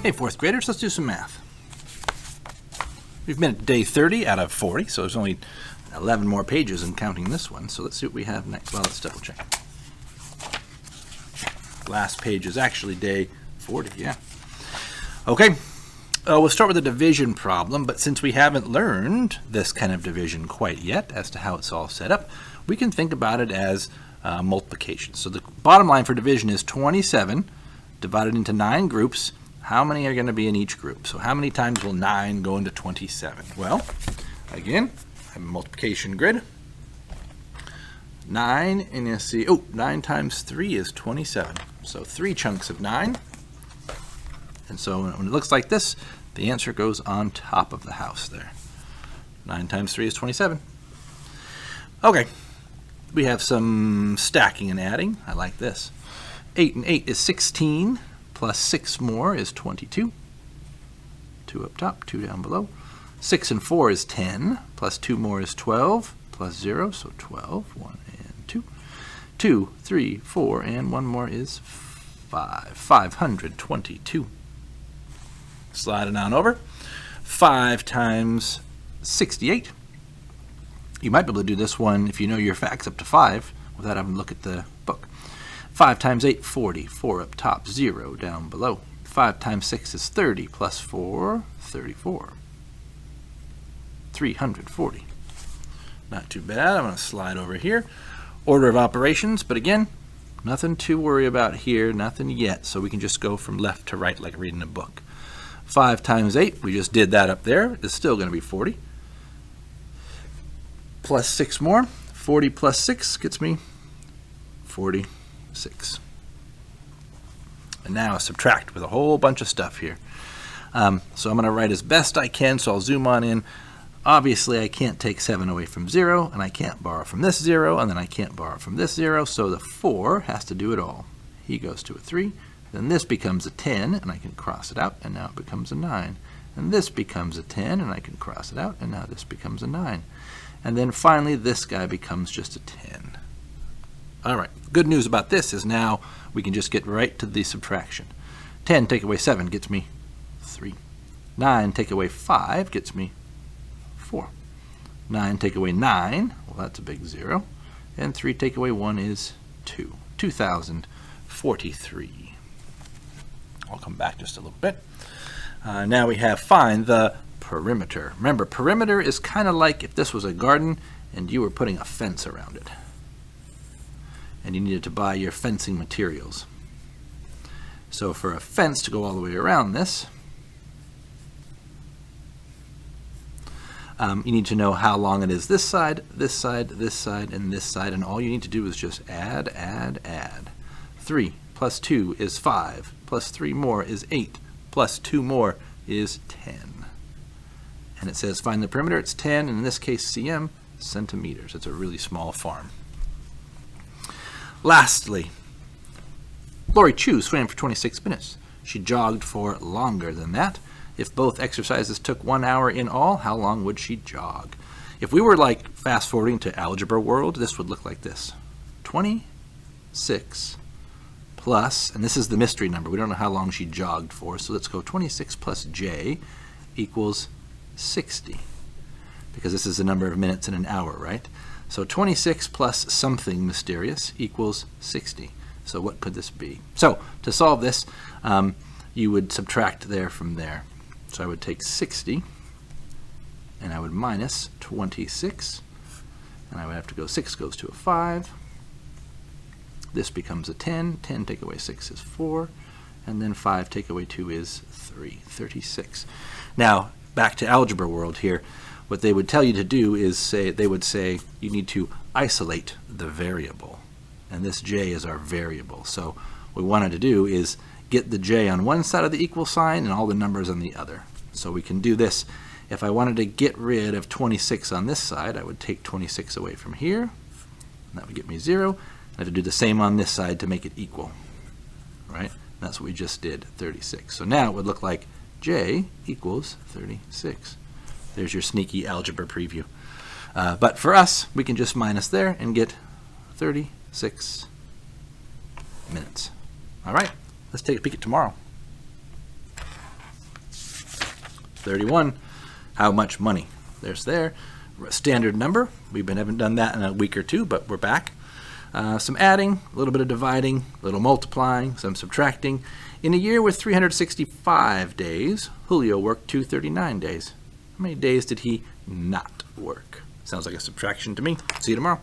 Hey, fourth graders, let's do some math. We've been at day 30 out of 40, so there's only 11 more pages in counting this one. So let's see what we have next. Well, let's double check. Last page is actually day 40, yeah. Okay, we'll start with a division problem, but since we haven't learned this kind of division quite yet as to how it's all set up, we can think about it as multiplication. So the bottom line for division is 27 divided into 9 groups. How many are going to be in each group? So how many times will 9 go into 27? Well, again, I have a multiplication grid. 9, and you see, 9 times 3 is 27. So 3 chunks of 9. And so when it looks like this, the answer goes on top of the house there. 9 times 3 is 27. Okay, we have some stacking and adding. I like this. 8 and 8 is 16. Plus 6 more is 22. 2 up top, 2 down below. 6 and 4 is 10. Plus 2 more is 12. Plus 0, so 12. 1 and 2. 2, 3, 4, and 1 more is 5. 522. Slide it on over. 5 times 68. You might be able to do this one if you know your facts up to 5 without having to look at the book. 5 times 8, 40. 4 up top, 0 down below. 5 times 6 is 30, plus 4, 34. 340. Not too bad. I'm going to slide over here. Order of operations, but again, nothing to worry about here, nothing yet, so we can just go from left to right like reading a book. 5 times 8, we just did that up there, is still going to be 40. Plus 6 more. 40 plus 6 gets me 46. And now subtract with a whole bunch of stuff here. So I'm going to write as best I can, so I'll zoom on in. Obviously, I can't take 7 away from 0, and I can't borrow from this 0, and then I can't borrow from this 0, so the 4 has to do it all. He goes to a 3, then this becomes a 10, and I can cross it out, and now it becomes a 9. And this becomes a 10, and I can cross it out, and now this becomes a 9. And then finally, this guy becomes just a 10. All right, good news about this is now we can just get right to the subtraction. 10 take away 7 gets me 3. 9 take away 5 gets me 4. 9 take away 9, well, that's a big 0. And 3 take away 1 is 2. 2043. I'll come back just a little bit. Now we have find the perimeter. Remember, perimeter is kind of like if this was a garden and you were putting a fence around it. And you needed to buy your fencing materials. So for a fence to go all the way around this, you need to know how long it is this side, this side, this side, and this side, and all you need to do is just add, add, add. 3 plus 2 is 5, plus 3 more is 8, plus 2 more is 10. And it says find the perimeter, it's 10, and in this case cm, centimeters. It's a really small farm. Lastly, Lori Chu swam for 26 minutes. She jogged for longer than that. If both exercises took 1 hour in all, how long would she jog? If we were like fast forwarding to algebra world, this would look like this. 26 plus, and this is the mystery number. We don't know how long she jogged for, so let's go 26 plus j equals 60. Because this is the number of minutes in an hour, right? So 26 plus something mysterious equals 60. So what could this be? So to solve this, you would subtract there from there. So I would take 60, and I would minus 26, and I would have to go 6 goes to a 5. This becomes a 10. 10 take away 6 is 4, and then 5 take away 2 is 3, 36. Now, back to algebra world here. What they would tell you to do is they would say you need to isolate the variable. And this j is our variable. So what we wanted to do is get the j on one side of the equal sign and all the numbers on the other. So we can do this. If I wanted to get rid of 26 on this side, I would take 26 away from here. And that would get me 0. I have to do the same on this side to make it equal. Right? That's what we just did, 36. So now it would look like j equals 36. There's your sneaky algebra preview. But for us, we can just minus there and get 36 minutes. All right, let's take a peek at tomorrow. 31. How much money? There's there. Standard number. Haven't done that in a week or two, but we're back. Some adding, a little bit of dividing, a little multiplying, some subtracting. In a year with 365 days, Julio worked 239 days. How many days did he not work? Sounds like a subtraction to me. See you tomorrow.